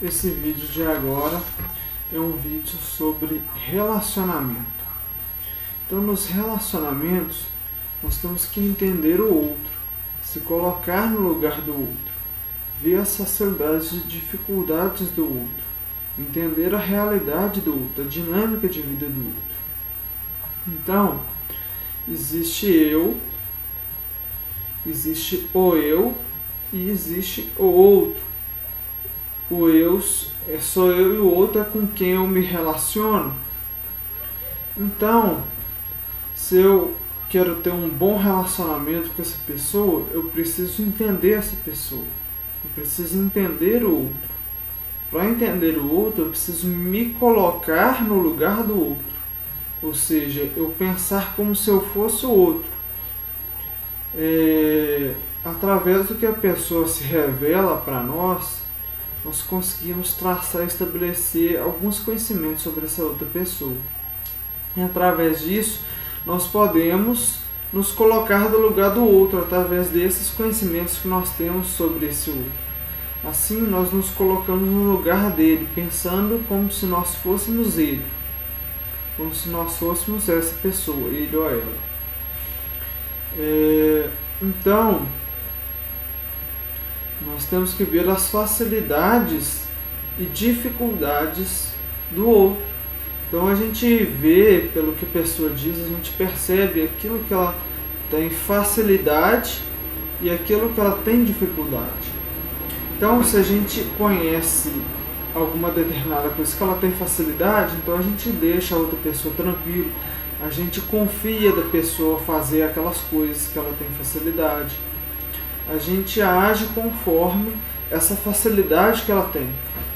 Esse vídeo de agora é um vídeo sobre relacionamento. Então, nos relacionamentos, nós temos que entender o outro, se colocar no lugar do outro, ver as facilidades e dificuldades do outro, entender a realidade do outro, a dinâmica de vida do outro. Então, existe o eu e existe o outro. O eu sou eu e o outro é com quem eu me relaciono. Então, se eu quero ter um bom relacionamento com essa pessoa, eu preciso entender essa pessoa. Eu preciso entender o outro. Para entender o outro, eu preciso me colocar no lugar do outro. Ou seja, eu pensar como se eu fosse o outro. Através do que a pessoa se revela para nós conseguimos traçar e estabelecer alguns conhecimentos sobre essa outra pessoa. E através disso, nós podemos nos colocar no lugar do outro, através desses conhecimentos que nós temos sobre esse outro. Assim, nós nos colocamos no lugar dele, pensando como se nós fôssemos ele, como se nós fôssemos essa pessoa, ele ou ela. Então, nós temos que ver as facilidades e dificuldades do outro. Então a gente vê, pelo que a pessoa diz, a gente percebe aquilo que ela tem facilidade e aquilo que ela tem dificuldade. Então, se a gente conhece alguma determinada coisa que ela tem facilidade, então a gente deixa a outra pessoa tranquila, a gente confia da pessoa fazer aquelas coisas que ela tem facilidade. A gente age conforme essa facilidade que ela tem.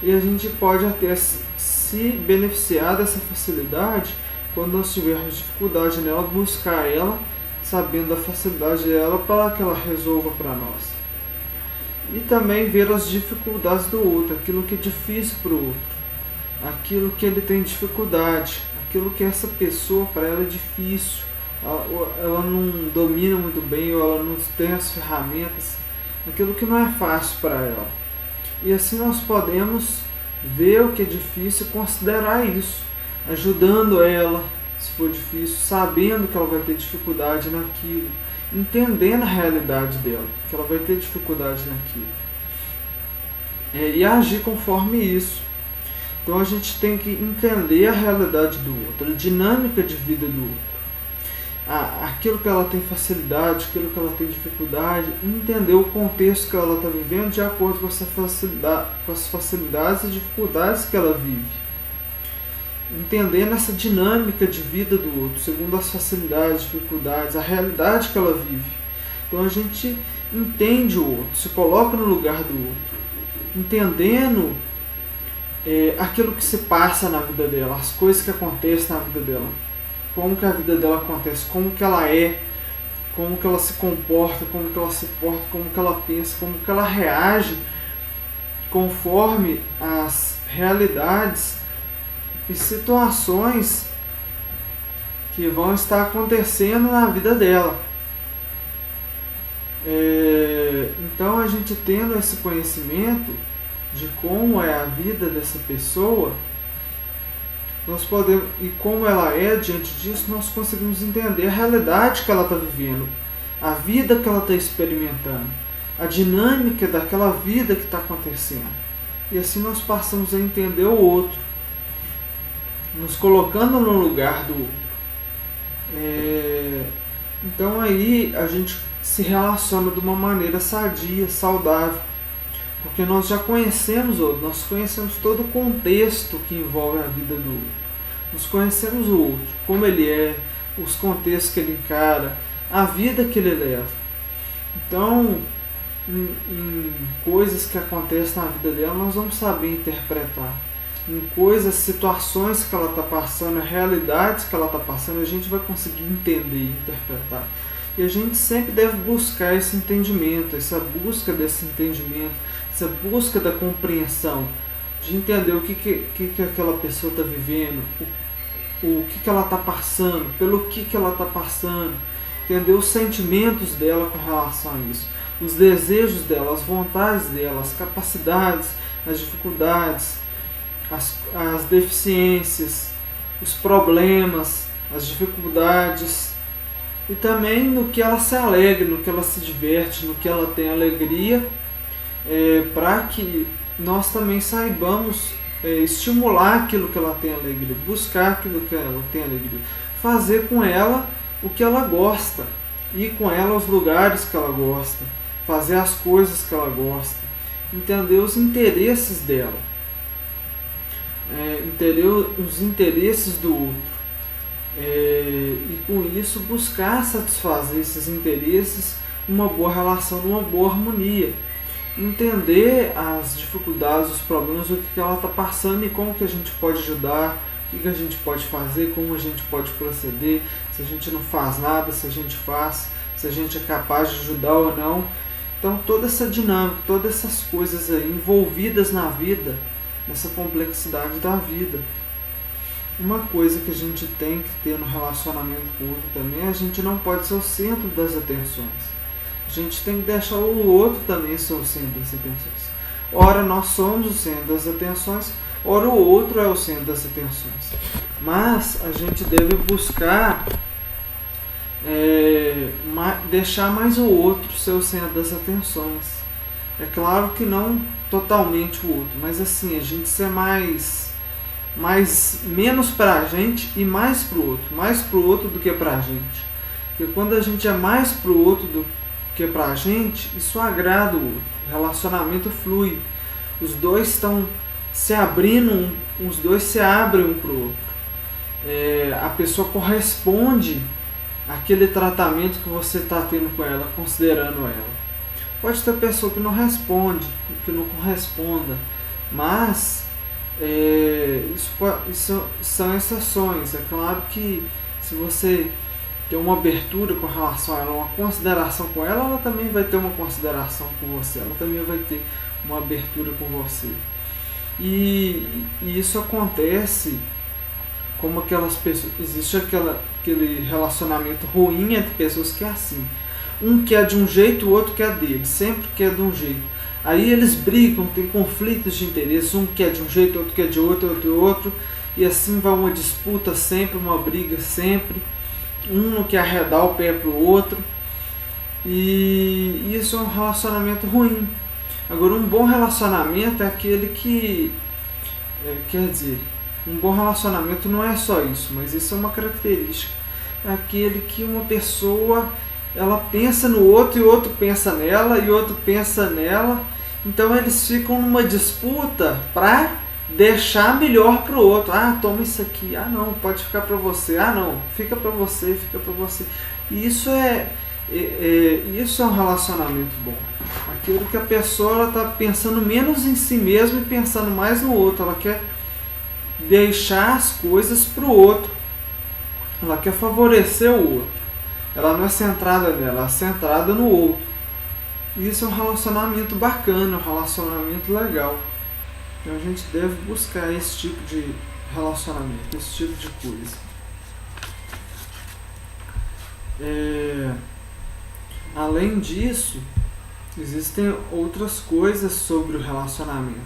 E a gente pode até se beneficiar dessa facilidade quando nós tivermos dificuldade nela, buscar ela, sabendo da facilidade dela para que ela resolva para nós. E também ver as dificuldades do outro, aquilo que é difícil para o outro, aquilo que ele tem dificuldade, aquilo que essa pessoa para ela é difícil. Ela não domina muito bem, ou ela não tem as ferramentas, aquilo que não é fácil para ela. E assim nós podemos ver o que é difícil e considerar isso, ajudando ela, se for difícil, sabendo que ela vai ter dificuldade naquilo, entendendo a realidade dela, que ela vai ter dificuldade naquilo, e agir conforme isso. Então a gente tem que entender a realidade do outro, a dinâmica de vida do outro, aquilo que ela tem facilidade, aquilo que ela tem dificuldade, entender o contexto que ela está vivendo de acordo com as facilidades e dificuldades que ela vive. Entendendo essa dinâmica de vida do outro, segundo as facilidades, dificuldades, a realidade que ela vive. Então a gente entende o outro, se coloca no lugar do outro, entendendo aquilo que se passa na vida dela, as coisas que acontecem na vida dela. Como que a vida dela acontece, como que ela é, como que ela se comporta, como que ela se porta, como que ela pensa, como que ela reage conforme as realidades e situações que vão estar acontecendo na vida dela. Então a gente tendo esse conhecimento de como é a vida dessa pessoa, nós podemos, e como ela é, diante disso, nós conseguimos entender a realidade que ela está vivendo, a vida que ela está experimentando, a dinâmica daquela vida que está acontecendo. E assim nós passamos a entender o outro, nos colocando no lugar do outro. Então aí a gente se relaciona de uma maneira sadia, saudável, porque nós já conhecemos o outro, nós conhecemos todo o contexto que envolve a vida do outro. Nós conhecemos o outro, como ele é, os contextos que ele encara, a vida que ele leva. Então, em coisas que acontecem na vida dela, nós vamos saber interpretar. Em coisas, situações que ela está passando, realidades que ela está passando, a gente vai conseguir entender e interpretar. E a gente sempre deve buscar esse entendimento, essa busca desse entendimento, essa busca da compreensão, de entender o que aquela pessoa está vivendo, o que ela está passando, pelo que ela está passando, entender os sentimentos dela com relação a isso. os desejos dela, as vontades dela, as capacidades, as dificuldades, as deficiências, os problemas, as dificuldades, e também no que ela se alegra, no que ela se diverte, no que ela tem alegria, para que nós também saibamos estimular aquilo que ela tem alegria, buscar aquilo que ela tem alegria, fazer com ela o que ela gosta, ir com ela aos lugares que ela gosta, fazer as coisas que ela gosta, entender os interesses dela, entender os interesses do outro, e com isso buscar satisfazer esses interesses numa boa relação, numa boa harmonia, entender as dificuldades, os problemas, o que ela está passando e como que a gente pode ajudar, o que a gente pode fazer, como a gente pode proceder, se a gente não faz nada, se a gente faz, se a gente é capaz de ajudar ou não. Então toda essa dinâmica, todas essas coisas aí envolvidas na vida, nessa complexidade da vida. Uma coisa que a gente tem que ter no relacionamento com o outro também, a gente não pode ser o centro das atenções. A gente tem que deixar o outro também ser o centro das atenções. Ora nós somos o centro das atenções, ora o outro é o centro das atenções. Mas a gente deve buscar deixar mais o outro ser o centro das atenções. É claro que não totalmente o outro, mas assim, a gente ser menos pra gente e mais pro outro do que pra gente. Porque quando a gente é mais pro outro do que pra gente, isso agrada o outro, o relacionamento flui, os dois estão se abrindo, os dois se abrem um pro outro, a pessoa corresponde àquele tratamento que você está tendo com ela, considerando ela. Pode ter pessoa que não responde, que não corresponda, mas isso são exceções. É claro que se você tem uma abertura com relação a ela, uma consideração com ela, ela também vai ter uma consideração com você, ela também vai ter uma abertura com você. E isso acontece como aquelas pessoas, existe aquele relacionamento ruim entre pessoas que é assim. Um quer de um jeito, o outro quer dele, sempre quer de um jeito. Aí eles brigam, tem conflitos de interesse, um quer de um jeito, outro quer de outro, e assim vai uma disputa sempre, uma briga sempre. Um não quer arredar o pé pro outro, e isso é um relacionamento ruim. Agora, um bom relacionamento é aquele que, um bom relacionamento não é só isso, mas isso é uma característica. É aquele que uma pessoa, ela pensa no outro e o outro pensa nela e o outro pensa nela. Então eles ficam numa disputa para deixar melhor para o outro. Ah, toma isso aqui. Ah, não, pode ficar para você. Ah, não, fica para você, fica para você. E isso isso é um relacionamento bom. Aquilo que a pessoa está pensando menos em si mesma e pensando mais no outro. Ela quer deixar as coisas para o outro. Ela quer favorecer o outro. Ela não é centrada nela, ela é centrada no outro. Isso é um relacionamento bacana, um relacionamento legal. Então a gente deve buscar esse tipo de relacionamento, esse tipo de coisa. Além disso, existem outras coisas sobre o relacionamento.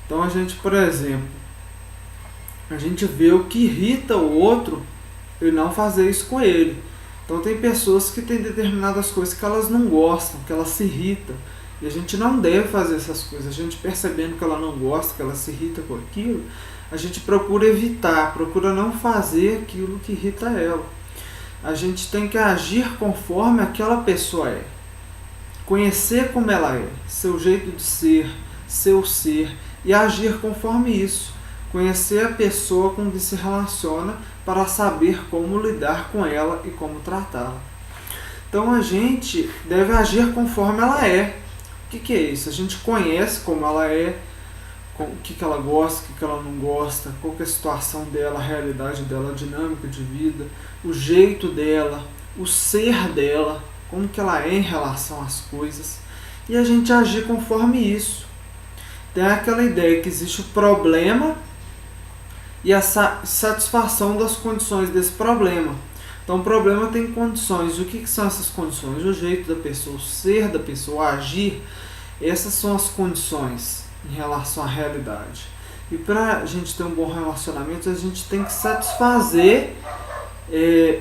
Então a gente, por exemplo, a gente vê o que irrita o outro e não fazer isso com ele. Então tem pessoas que têm determinadas coisas que elas não gostam, que elas se irritam. E a gente não deve fazer essas coisas. A gente percebendo que ela não gosta, que ela se irrita com aquilo, a gente procura evitar, procura não fazer aquilo que irrita ela. A gente tem que agir conforme aquela pessoa é. Conhecer como ela é, seu jeito de ser, seu ser, e agir conforme isso. Conhecer a pessoa com que se relaciona para saber como lidar com ela e como tratá-la. Então a gente deve agir conforme ela é. O que é isso? A gente conhece como ela é, o que ela gosta, o que ela não gosta, qual que é a situação dela, a realidade dela, a dinâmica de vida, o jeito dela, o ser dela, como que ela é em relação às coisas, e a gente agir conforme isso. Tem aquela ideia que existe o problema e a satisfação das condições desse problema. Então o problema tem condições. O que são essas condições? O jeito da pessoa, o ser da pessoa, o agir. Essas são as condições em relação à realidade. E para a gente ter um bom relacionamento, a gente tem que satisfazer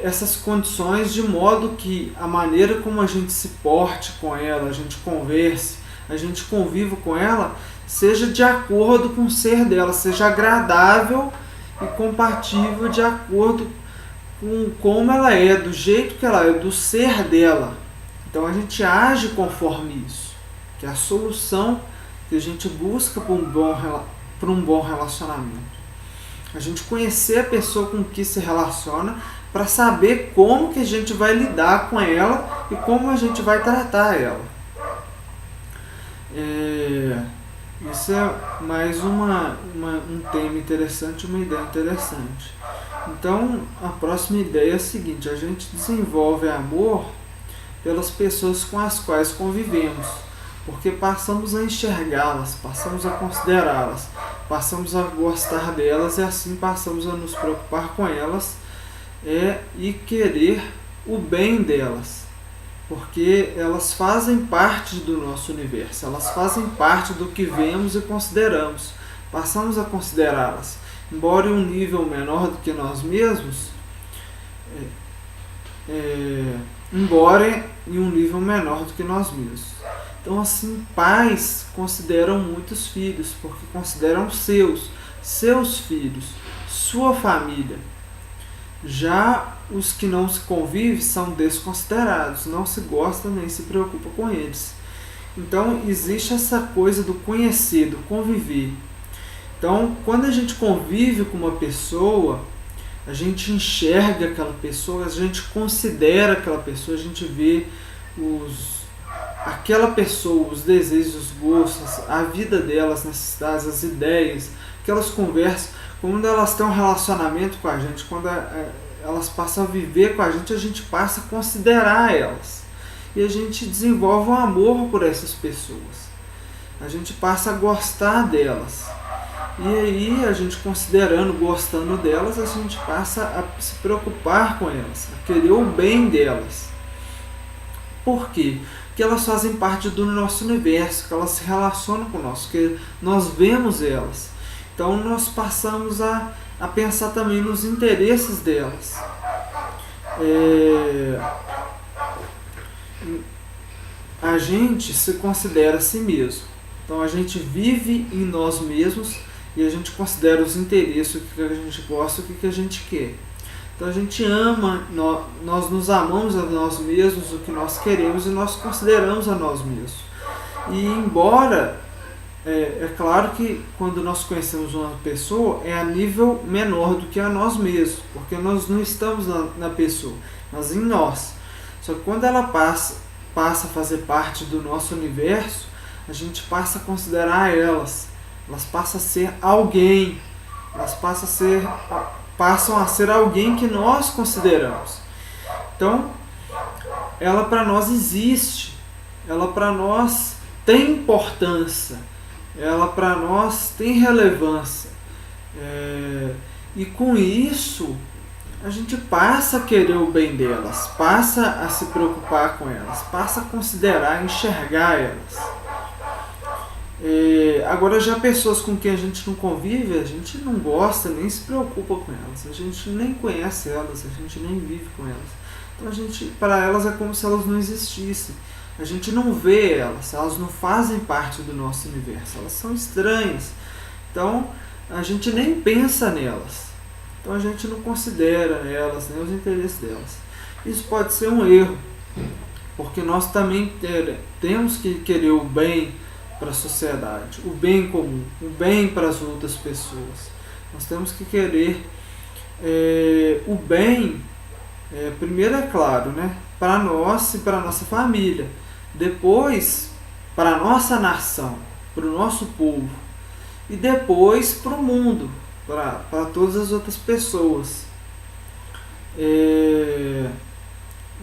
essas condições de modo que a maneira como a gente se porte com ela, a gente converse, a gente conviva com ela, seja de acordo com o ser dela, seja agradável e compatível de acordo com como ela é, do jeito que ela é, do ser dela. Então a gente age conforme isso, que é a solução que a gente busca para um bom relacionamento. A gente conhecer a pessoa com que se relaciona para saber como que a gente vai lidar com ela e como a gente vai tratar ela. Isso é mais um tema interessante, uma ideia interessante. Então, a próxima ideia é a seguinte: a gente desenvolve amor pelas pessoas com as quais convivemos, porque passamos a enxergá-las, passamos a considerá-las, passamos a gostar delas e assim passamos a nos preocupar com elas e querer o bem delas, porque elas fazem parte do nosso universo, elas fazem parte do que vemos e consideramos, passamos a considerá-las, embora em um nível menor do que nós mesmos, Então, assim, pais consideram muitos filhos, porque consideram seus filhos, sua família. Já os que não se convivem são desconsiderados, não se gosta nem se preocupa com eles. Então, existe essa coisa do conhecer, do conviver. Então, quando a gente convive com uma pessoa, a gente enxerga aquela pessoa, a gente considera aquela pessoa, a gente vê aquela pessoa, os desejos, os gostos, a vida delas, as necessidades, as ideias, que elas conversam, quando elas têm um relacionamento com a gente, quando elas passam a viver com a gente passa a considerar elas. E a gente desenvolve um amor por essas pessoas. A gente passa a gostar delas. E aí, a gente considerando, gostando delas, a gente passa a se preocupar com elas, a querer o bem delas. Por quê? Porque elas fazem parte do nosso universo, que elas se relacionam com nós, que nós vemos elas. Então nós passamos a pensar também nos interesses delas. A gente se considera a si mesmo. Então a gente vive em nós mesmos e a gente considera os interesses, o que a gente gosta, o que a gente quer. Então a gente ama, nós nos amamos a nós mesmos, o que nós queremos e nós consideramos a nós mesmos. E embora, é claro que quando nós conhecemos uma pessoa é a nível menor do que a nós mesmos, porque nós não estamos na pessoa, mas em nós. Só que quando ela passa a fazer parte do nosso universo, a gente passa a considerar elas passam a ser alguém, elas passam a ser alguém que nós consideramos. Então, ela para nós existe, ela para nós tem importância, ela para nós tem relevância. E com isso, a gente passa a querer o bem delas, passa a se preocupar com elas, passa a considerar, enxergar elas. Agora, já pessoas com quem a gente não convive, a gente não gosta, nem se preocupa com elas, a gente nem conhece elas, a gente nem vive com elas. Então, para elas é como se elas não existissem. A gente não vê elas não fazem parte do nosso universo, elas são estranhas. Então, a gente nem pensa nelas. Então, a gente não considera elas, nem os interesses delas. Isso pode ser um erro, porque nós também temos que querer o bem para a sociedade, o bem comum, o bem para as outras pessoas. Nós temos que querer o bem, primeiro é claro, né, para nós e para a nossa família, depois para a nossa nação, para o nosso povo, e depois para o mundo, para todas as outras pessoas.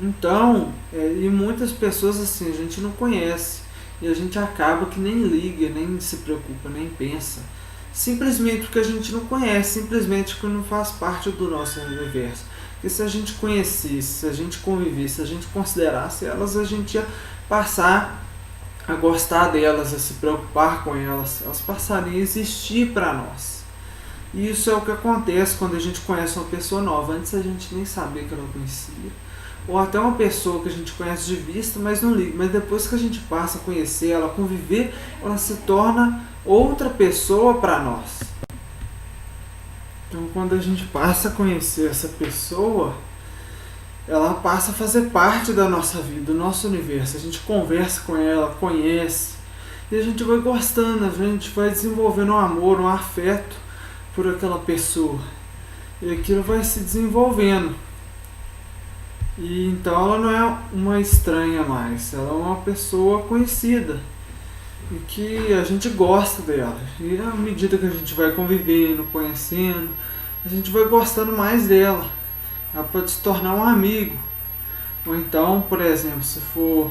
Então, e muitas pessoas assim a gente não conhece, e a gente acaba que nem liga, nem se preocupa, nem pensa. Simplesmente porque a gente não conhece, simplesmente porque não faz parte do nosso universo. Porque se a gente conhecesse, se a gente convivesse, se a gente considerasse elas, a gente ia passar a gostar delas, a se preocupar com elas, elas passariam a existir para nós. E isso é o que acontece quando a gente conhece uma pessoa nova. Antes a gente nem sabia que ela conhecia. Ou até uma pessoa que a gente conhece de vista, mas não liga. Mas depois que a gente passa a conhecer ela, conviver, ela se torna outra pessoa para nós. Então quando a gente passa a conhecer essa pessoa, ela passa a fazer parte da nossa vida, do nosso universo. A gente conversa com ela, conhece, e a gente vai gostando, a gente vai desenvolvendo um amor, um afeto por aquela pessoa. E aquilo vai se desenvolvendo. E então ela não é uma estranha mais, ela é uma pessoa conhecida. E que a gente gosta dela. E à medida que a gente vai convivendo, conhecendo, a gente vai gostando mais dela. Ela pode se tornar um amigo. Ou então, por exemplo, se for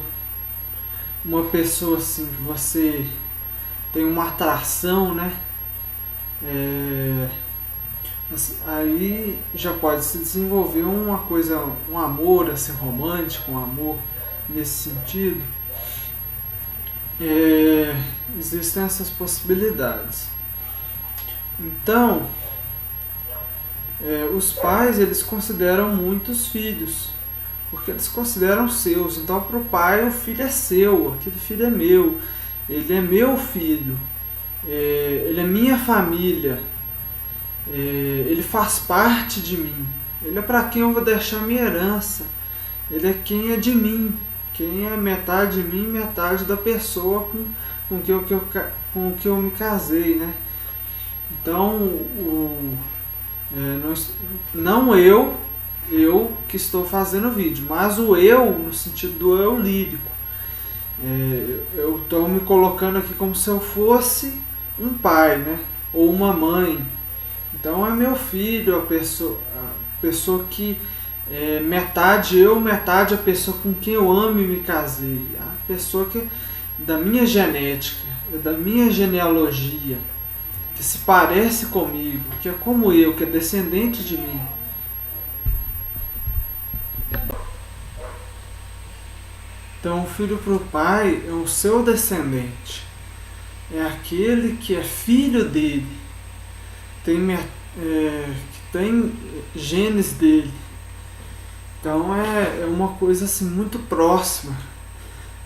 uma pessoa assim que você tem uma atração, né? Aí já pode se desenvolver uma coisa, um amor assim, romântico, um amor nesse sentido. Existem essas possibilidades. Então, os pais, eles consideram muitos filhos, porque eles consideram seus. Então, para o pai, o filho é seu, aquele filho é meu, ele é meu filho, ele é minha família, ele faz parte de mim, ele é para quem eu vou deixar minha herança, ele é quem é de mim, quem é metade de mim, metade da pessoa com que eu me casei, né? Então, não eu que estou fazendo o vídeo, mas o eu no sentido do eu lírico. Eu estou me colocando aqui como se eu fosse um pai, né? Ou uma mãe. Então é meu filho, a pessoa que metade eu, metade a pessoa com quem eu amo e me casei. A pessoa que da minha genética, da minha genealogia, que se parece comigo, que é como eu, que é descendente de mim. Então, o filho para o pai é o seu descendente, é aquele que é filho dele, que tem genes dele. Então, é uma coisa assim muito próxima,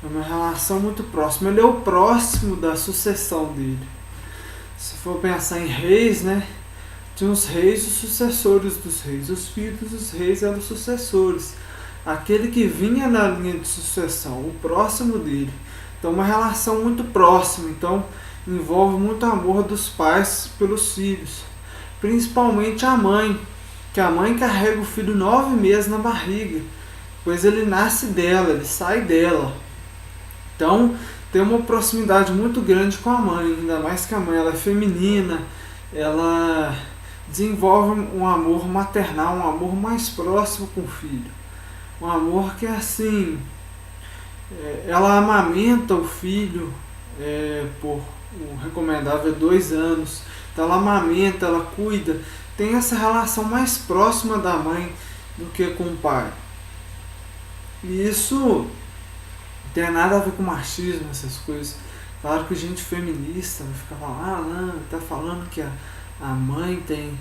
é uma relação muito próxima. Ele é o próximo da sucessão dele. Se for pensar em reis, né? Tinha os reis e os sucessores dos reis. Os filhos dos reis eram os sucessores. Aquele que vinha na linha de sucessão, o próximo dele. Então, uma relação muito próxima. Então, envolve muito amor dos pais pelos filhos. Principalmente a mãe, que a mãe carrega o filho 9 meses na barriga. Pois ele nasce dela, ele sai dela. Então, tem uma proximidade muito grande com a mãe, ainda mais que a mãe ela é feminina, ela desenvolve um amor maternal, um amor mais próximo com o filho. Um amor que é assim, ela amamenta o filho por o recomendável 2 anos, então ela amamenta, ela cuida, tem essa relação mais próxima da mãe do que com o pai. E isso tem nada a ver com machismo, essas coisas. Claro que gente feminista vai ficar falando, não, tá falando que a mãe tem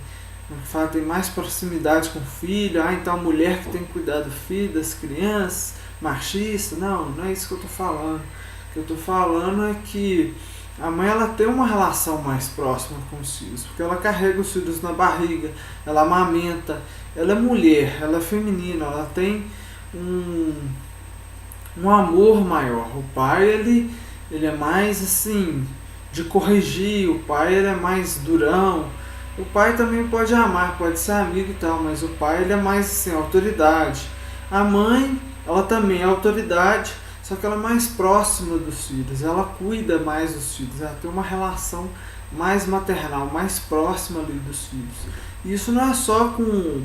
mais proximidade com o filho, então a mulher que tem que cuidar do filho, das crianças, machista. Não é isso que eu tô falando. O que eu tô falando é que a mãe ela tem uma relação mais próxima com os filhos, porque ela carrega os filhos na barriga, ela amamenta, ela é mulher, ela é feminina, ela tem um amor maior. O pai ele é mais assim de corrigir, o pai ele é mais durão. O pai também pode amar, pode ser amigo e tal, mas o pai ele é mais assim, autoridade. A mãe ela também é autoridade, só que ela é mais próxima dos filhos, ela cuida mais dos filhos, ela tem uma relação mais maternal, mais próxima ali dos filhos. E isso não é só com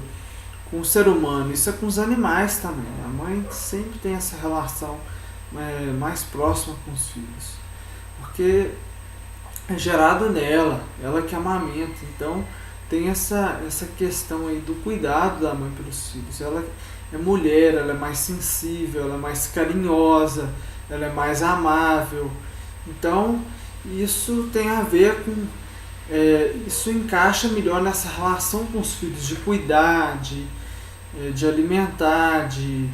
o ser humano, isso é com os animais também. A mãe sempre tem essa relação mais próxima com os filhos, porque é gerado nela, ela que amamenta. Então tem essa questão aí do cuidado da mãe pelos filhos. Ela é mulher, ela é mais sensível, ela é mais carinhosa, ela é mais amável. Então, isso tem a ver com... isso encaixa melhor nessa relação com os filhos, de cuidar, de alimentar, de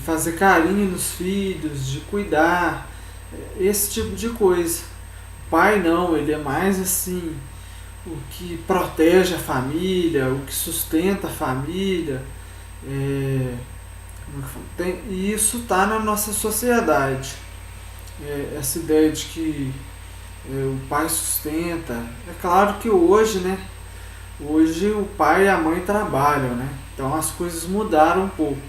fazer carinho nos filhos, de cuidar, esse tipo de coisa. O pai não, ele é mais assim, o que protege a família, o que sustenta a família. E isso está na nossa sociedade. Essa ideia de que o pai sustenta. É claro que hoje, né? Hoje o pai e a mãe trabalham, né? Então as coisas mudaram um pouco.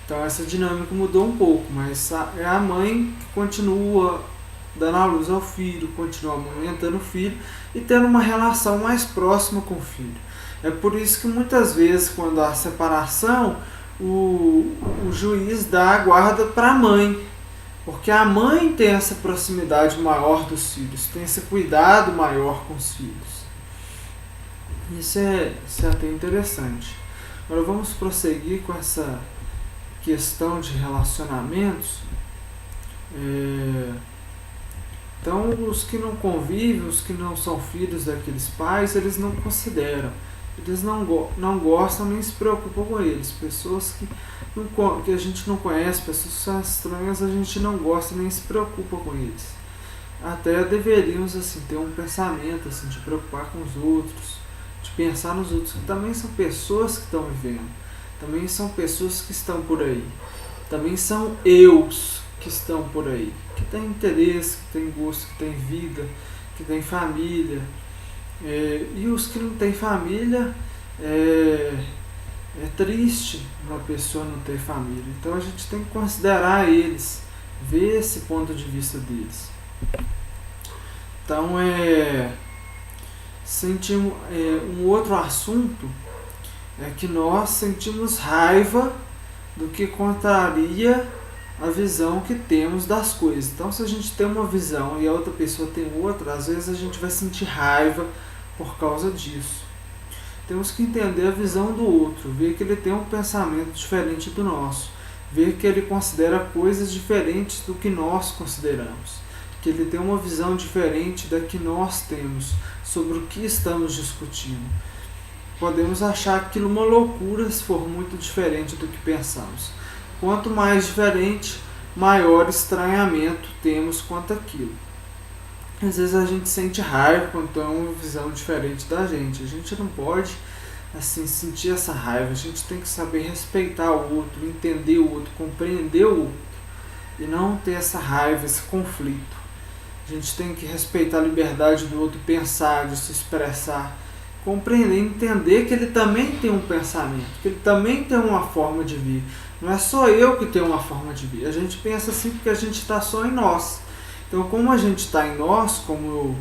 Então essa dinâmica mudou um pouco, mas é a mãe que continua dando a luz ao filho, continua amamentando o filho e tendo uma relação mais próxima com o filho. É por isso que muitas vezes, quando há separação, o juiz dá a guarda para a mãe, porque a mãe tem essa proximidade maior dos filhos, tem esse cuidado maior com os filhos. Isso é até interessante. Agora vamos prosseguir com essa questão de relacionamentos. Então, os que não convivem, os que não são filhos daqueles pais, eles não consideram. Eles não gostam nem se preocupam com eles. Pessoas que a gente não conhece, pessoas que são estranhas, a gente não gosta nem se preocupa com eles. Até deveríamos assim, ter um pensamento assim, de preocupar com os outros, de pensar nos outros, que também são pessoas que estão vivendo, também são pessoas que estão por aí, também são eus que estão por aí, que tem interesse, que tem gosto, que tem vida, que tem família. E os que não têm família, é triste uma pessoa não ter família. Então a gente tem que considerar eles, ver esse ponto de vista deles. Então sentimos, um outro assunto é que nós sentimos raiva do que contraria a visão que temos das coisas. Então, se a gente tem uma visão e a outra pessoa tem outra, às vezes a gente vai sentir raiva por causa disso. Temos que entender a visão do outro, ver que ele tem um pensamento diferente do nosso, ver que ele considera coisas diferentes do que nós consideramos, que ele tem uma visão diferente da que nós temos sobre o que estamos discutindo. Podemos achar aquilo uma loucura se for muito diferente do que pensamos. Quanto mais diferente, maior estranhamento temos quanto àquilo. Às vezes a gente sente raiva quando tem uma visão diferente da gente. A gente não pode assim, sentir essa raiva. A gente tem que saber respeitar o outro, entender o outro, compreender o outro. E não ter essa raiva, esse conflito. A gente tem que respeitar a liberdade do outro, pensar, de se expressar. Compreender, entender que ele também tem um pensamento, que ele também tem uma forma de vir. Não é só eu que tenho uma forma de vir. A gente pensa assim porque a gente está só em nós. Então, como a gente está em nós, como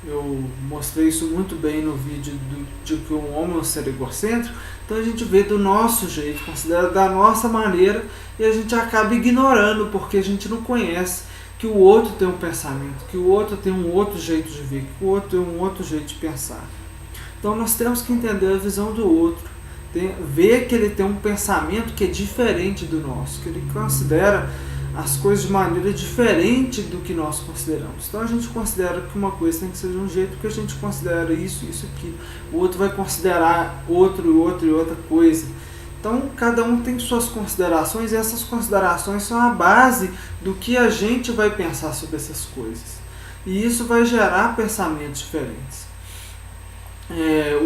eu mostrei isso muito bem no vídeo de que um homem é um ser egocêntrico, então a gente vê do nosso jeito, considera da nossa maneira e a gente acaba ignorando porque a gente não conhece que o outro tem um pensamento, que o outro tem um outro jeito de ver, que o outro tem um outro jeito de pensar. Então nós temos que entender a visão do outro, ver que ele tem um pensamento que é diferente do nosso, que ele considera as coisas de maneira diferente do que nós consideramos. Então a gente considera que uma coisa tem que ser de um jeito porque a gente considera isso, aquilo. O outro vai considerar outra coisa. Então cada um tem suas considerações e essas considerações são a base do que a gente vai pensar sobre essas coisas. E isso vai gerar pensamentos diferentes.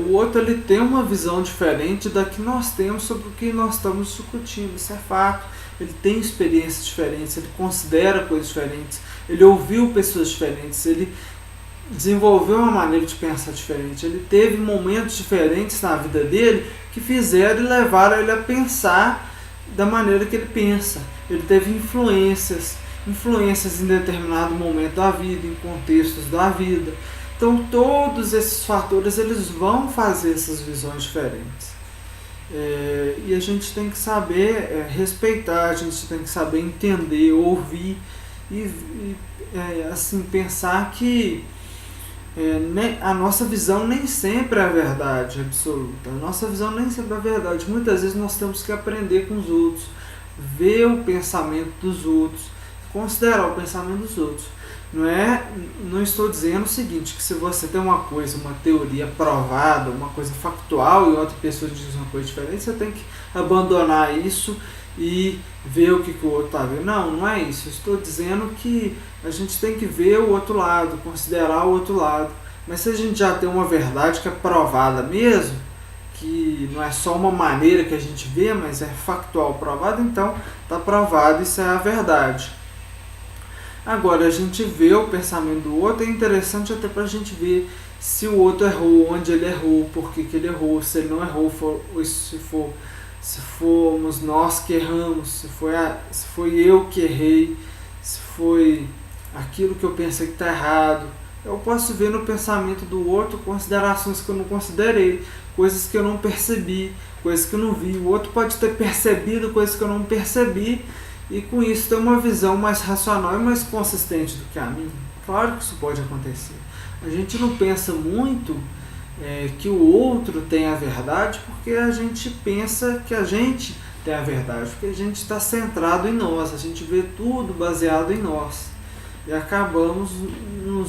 O outro ele tem uma visão diferente da que nós temos sobre o que nós estamos discutindo, isso é fato. Ele tem experiências diferentes, ele considera coisas diferentes, ele ouviu pessoas diferentes, ele desenvolveu uma maneira de pensar diferente, ele teve momentos diferentes na vida dele que fizeram e levaram ele a pensar da maneira que ele pensa. Ele teve influências em determinado momento da vida, em contextos da vida. Então todos esses fatores eles vão fazer essas visões diferentes. E a gente tem que saber respeitar, a gente tem que saber entender, ouvir e assim, pensar que a nossa visão nem sempre é a verdade absoluta. A nossa visão nem sempre é a verdade. Muitas vezes nós temos que aprender com os outros, ver o pensamento dos outros, considerar o pensamento dos outros. Não estou dizendo o seguinte, que se você tem uma coisa, uma teoria provada, uma coisa factual e outra pessoa diz uma coisa diferente, você tem que abandonar isso e ver o que o outro está vendo. Não é isso. Eu estou dizendo que a gente tem que ver o outro lado, considerar o outro lado. Mas se a gente já tem uma verdade que é provada mesmo, que não é só uma maneira que a gente vê, mas é factual provado, então está provado, isso é a verdade. Agora, a gente vê o pensamento do outro, é interessante até para a gente ver se o outro errou, onde ele errou, por que ele errou, se ele não errou, se fomos nós que erramos, se foi eu que errei, se foi aquilo que eu pensei que está errado. Eu posso ver no pensamento do outro considerações que eu não considerei, coisas que eu não percebi, coisas que eu não vi. O outro pode ter percebido coisas que eu não percebi e com isso ter uma visão mais racional e mais consistente do que a minha. Claro que isso pode acontecer. A gente não pensa muito que o outro tem a verdade porque a gente pensa que a gente tem a verdade, porque a gente está centrado em nós, a gente vê tudo baseado em nós. E acabamos não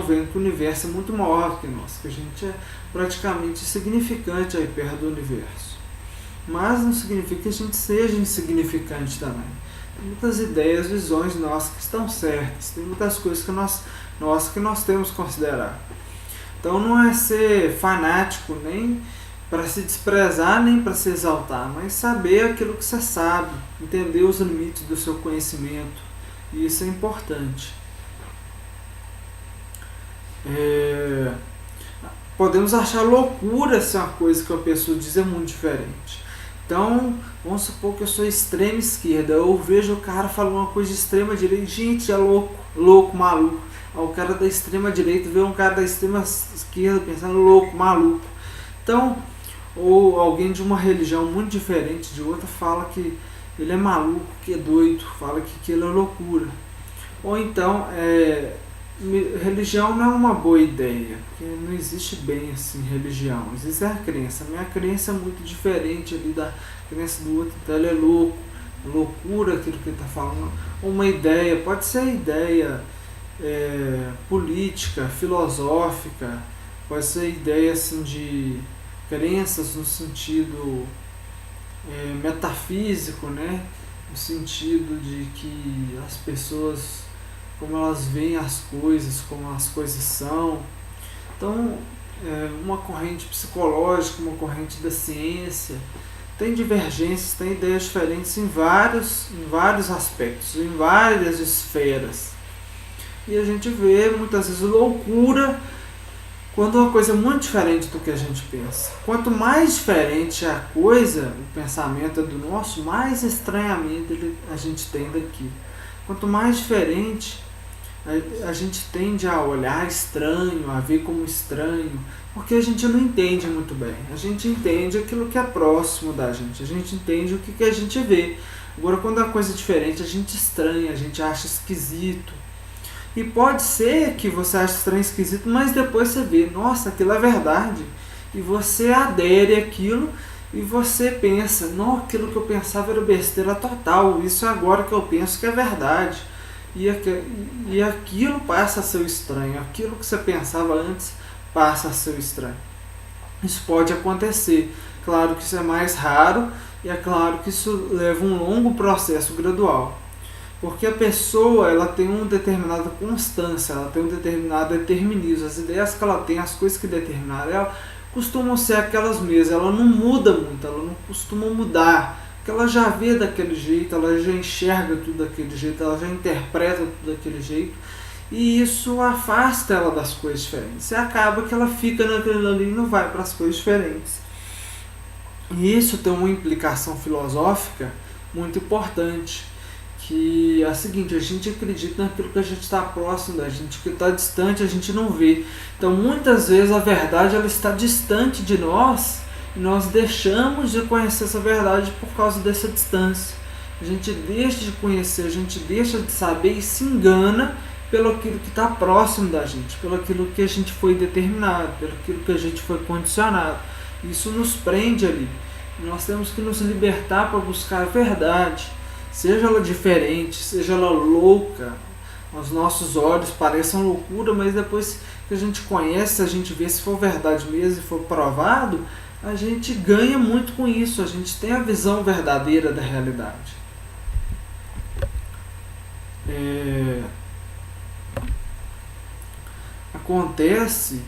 vendo que o universo é muito maior que nós, que a gente é praticamente insignificante aí perto do universo. Mas não significa que a gente seja insignificante também. Tem muitas ideias, visões nossas que estão certas, tem muitas coisas que nós temos que considerar. Então não é ser fanático nem para se desprezar, nem para se exaltar, mas saber aquilo que você sabe, entender os limites do seu conhecimento. E isso é importante. Podemos achar loucura se uma coisa que a pessoa diz é muito diferente. Então, vamos supor que eu sou extrema esquerda, eu vejo o cara falando uma coisa de extrema direita, gente, é louco, maluco. Aí o cara da extrema direita vê um cara da extrema esquerda pensando louco, maluco. Então, ou alguém de uma religião muito diferente de outra fala que ele é maluco, que é doido, fala que aquilo é loucura. Ou então, religião não é uma boa ideia, porque não existe bem assim religião, existe a crença. A minha crença é muito diferente ali da crença do outro, então ele é louco, loucura aquilo que ele está falando. Uma ideia, pode ser ideia política, filosófica, pode ser ideia assim, de crenças no sentido metafísico, né? No sentido de que as pessoas, como elas veem as coisas, como as coisas são. Então, uma corrente psicológica, uma corrente da ciência, tem divergências, tem ideias diferentes em vários aspectos, em várias esferas. E a gente vê muitas vezes loucura quando uma coisa é muito diferente do que a gente pensa. Quanto mais diferente a coisa, o pensamento é do nosso, mais estranhamento a gente tem daquilo. Quanto mais diferente, a gente tende a olhar estranho, a ver como estranho, porque a gente não entende muito bem. A gente entende aquilo que é próximo da gente, a gente entende o que a gente vê. Agora, quando a coisa é diferente, a gente estranha, a gente acha esquisito. E pode ser que você ache estranho, esquisito, mas depois você vê, nossa, aquilo é verdade. E você adere àquilo e você pensa, não, aquilo que eu pensava era besteira total, isso é agora que eu penso que é verdade. E aquilo passa a ser estranho, aquilo que você pensava antes passa a ser estranho. Isso pode acontecer, claro que isso é mais raro e é claro que isso leva um longo processo gradual. Porque a pessoa ela tem uma determinada constância, ela tem um determinado determinismo. As ideias que ela tem, as coisas que determinaram ela, costumam ser aquelas mesmas. Ela não muda muito, ela não costuma mudar. Porque ela já vê daquele jeito, ela já enxerga tudo daquele jeito, ela já interpreta tudo daquele jeito. E isso afasta ela das coisas diferentes. E acaba que ela fica naquilo ali e não vai para as coisas diferentes. E isso tem uma implicação filosófica muito importante. Que é a seguinte, a gente acredita naquilo que a gente está próximo da gente, que está distante a gente não vê. Então muitas vezes a verdade ela está distante de nós e nós deixamos de conhecer essa verdade por causa dessa distância. A gente deixa de conhecer, a gente deixa de saber e se engana pelo aquilo que está próximo da gente, pelo aquilo que a gente foi determinado, pelo aquilo que a gente foi condicionado. Isso nos prende ali. Nós temos que nos libertar para buscar a verdade, seja ela diferente, seja ela louca, aos nossos olhos pareçam loucura, mas depois que a gente conhece, a gente vê se for verdade mesmo e for provado, a gente ganha muito com isso, a gente tem a visão verdadeira da realidade. Acontece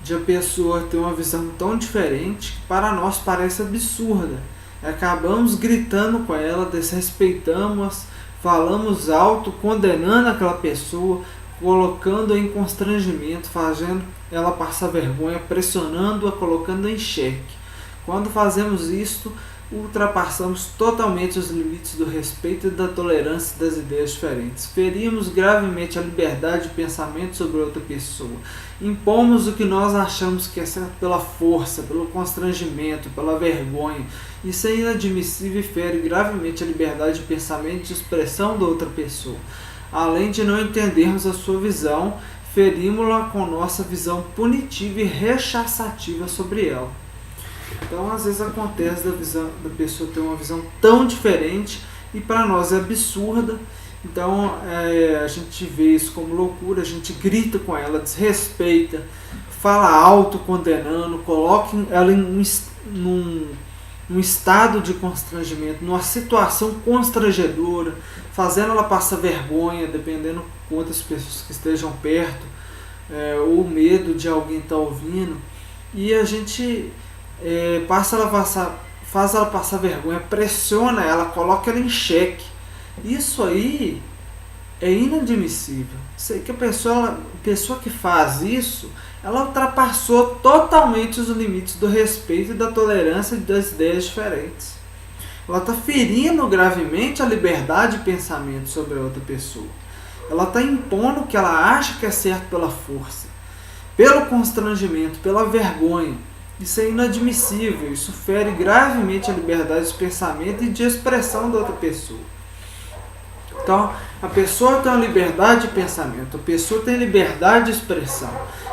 de a pessoa ter uma visão tão diferente que para nós parece absurda. Acabamos gritando com ela, desrespeitamos, falamos alto, condenando aquela pessoa, colocando-a em constrangimento, fazendo ela passar vergonha, pressionando-a, colocando-a em xeque. Quando fazemos isto, ultrapassamos totalmente os limites do respeito e da tolerância das ideias diferentes. Ferimos gravemente a liberdade de pensamento sobre outra pessoa. Impomos o que nós achamos que é certo pela força, pelo constrangimento, pela vergonha. Isso é inadmissível e fere gravemente a liberdade de pensamento e de expressão da outra pessoa. Além de não entendermos a sua visão, ferimos-la com nossa visão punitiva e rechaçativa sobre ela. Então, às vezes acontece da pessoa ter uma visão tão diferente e para nós é absurda. Então, a gente vê isso como loucura, a gente grita com ela, desrespeita, fala alto condenando, coloca ela num estado de constrangimento, numa situação constrangedora, fazendo ela passar vergonha, dependendo de quantas pessoas que estejam perto, ou medo de alguém estar ouvindo. E a gente faz ela passar vergonha, pressiona ela, coloca ela em xeque. Isso aí é inadmissível. Sei que a pessoa que faz isso, ela ultrapassou totalmente os limites do respeito e da tolerância das ideias diferentes. Ela está ferindo gravemente a liberdade de pensamento sobre a outra pessoa. Ela está impondo o que ela acha que é certo pela força, pelo constrangimento, pela vergonha. Isso é inadmissível, isso fere gravemente a liberdade de pensamento e de expressão da outra pessoa. Então, a pessoa tem uma liberdade de pensamento, a pessoa tem liberdade de expressão.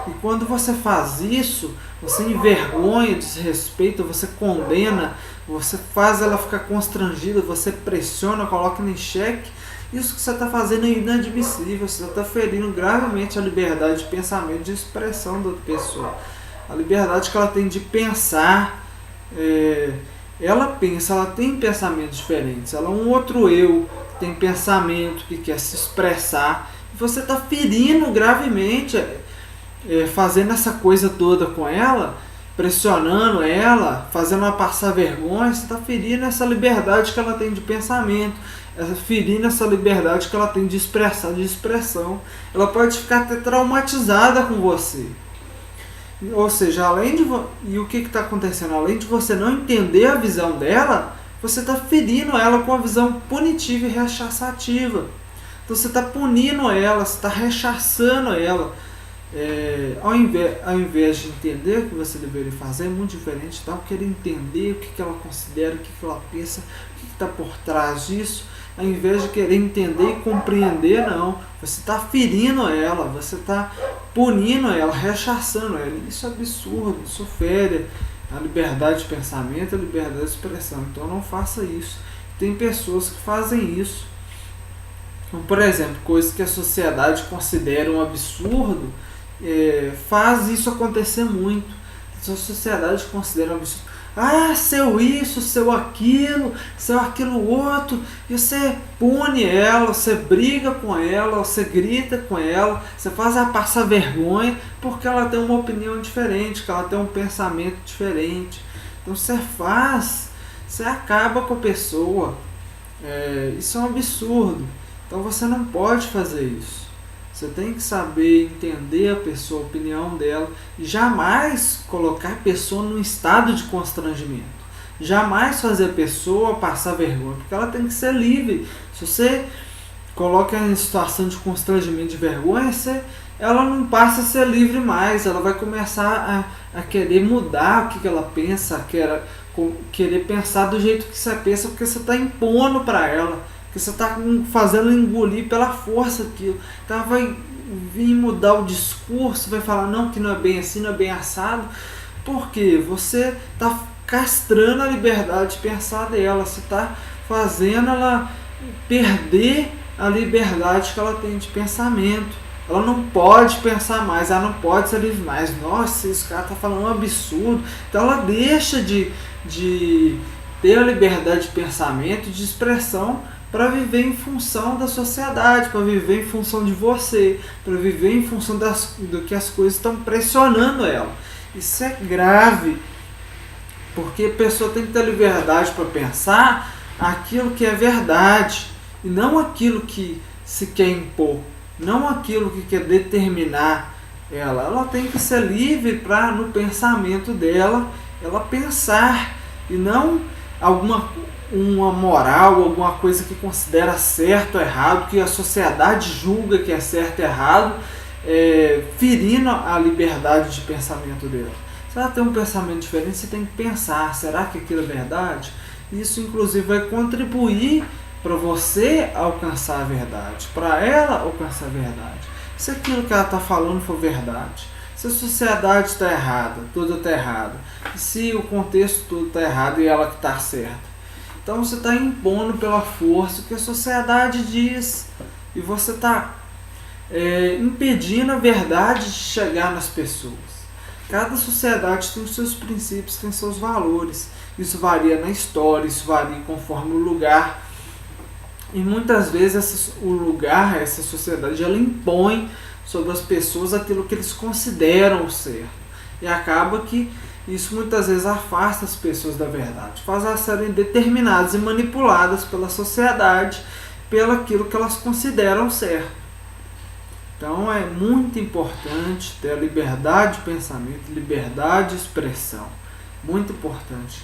E quando você faz isso, você envergonha, desrespeita, você condena, você faz ela ficar constrangida, você pressiona, coloca em xeque. Isso que você está fazendo é inadmissível, você está ferindo gravemente a liberdade de pensamento e de expressão da outra pessoa. A liberdade que ela tem de pensar, ela pensa, ela tem pensamentos diferentes, ela é um outro eu, tem pensamento, que quer se expressar. Você está ferindo gravemente, fazendo essa coisa toda com ela, pressionando ela, fazendo ela passar vergonha. Você está ferindo essa liberdade que ela tem de pensamento, ferindo essa liberdade que ela tem de expressão. Ela pode ficar até traumatizada com você. Ou seja, e o que está acontecendo? Além de você não entender a visão dela, você está ferindo ela com a visão punitiva e rechaçativa. Então você está punindo ela, você está rechaçando ela. Ao invés de entender o que você deveria fazer, é muito diferente. Então, querer entender o que ela considera, o que ela pensa, o que está por trás disso. Ao invés de querer entender e compreender, não. Você está ferindo ela, você está punindo ela, rechaçando ela. Isso é absurdo, isso fere a liberdade de pensamento, a liberdade de expressão. Então não faça isso. Tem pessoas que fazem isso. Então, por exemplo, coisas que a sociedade considera um absurdo, faz isso acontecer muito. A sociedade considera um absurdo. Seu isso, seu aquilo outro, e você pune ela, você briga com ela, você grita com ela, você faz ela passar vergonha porque ela tem uma opinião diferente, que ela tem um pensamento diferente. Então você acaba com a pessoa. Isso é um absurdo. Então você não pode fazer isso. Você tem que saber entender a pessoa, a opinião dela, e jamais colocar a pessoa num estado de constrangimento. Jamais fazer a pessoa passar vergonha, porque ela tem que ser livre. Se você coloca ela em situação de constrangimento, de vergonha, ela não passa a ser livre mais. Ela vai começar a querer mudar o que ela pensa, querer pensar do jeito que você pensa, porque você está impondo para ela. que você está fazendo engolir pela força aquilo. Então vai vir mudar o discurso, vai falar não, que não é bem assim, não é bem assado, porque você está castrando a liberdade de pensar dela, você está fazendo ela perder a liberdade que ela tem de pensamento. Ela não pode pensar mais, ela não pode ser livre mais. Nossa, esse cara está falando um absurdo. Então ela deixa de ter a liberdade de pensamento, de expressão, para viver em função da sociedade, para viver em função de você, para viver em função do que as coisas estão pressionando ela. Isso é grave, porque a pessoa tem que ter liberdade para pensar aquilo que é verdade, e não aquilo que se quer impor, não aquilo que quer determinar ela. Ela tem que ser livre para, no pensamento dela, ela pensar, e não uma moral, alguma coisa que considera certo ou errado, que a sociedade julga que é certo ou errado, ferindo a liberdade de pensamento dela. Se ela tem um pensamento diferente, você tem que pensar, será que aquilo é verdade? Isso inclusive vai contribuir para você alcançar a verdade, para ela alcançar a verdade. Se aquilo que ela está falando for verdade, se a sociedade está errada, tudo está errado, se o contexto todo está errado e ela que está certa, então você está impondo pela força o que a sociedade diz, e você está impedindo a verdade de chegar nas pessoas. Cada sociedade tem os seus princípios, tem seus valores. Isso varia na história, isso varia conforme o lugar. E muitas vezes o lugar, essa sociedade, ela impõe sobre as pessoas aquilo que eles consideram certo. E acaba que isso muitas vezes afasta as pessoas da verdade, faz elas serem determinadas e manipuladas pela sociedade, pelo aquilo que elas consideram certo. Então é muito importante ter a liberdade de pensamento, liberdade de expressão. Muito importante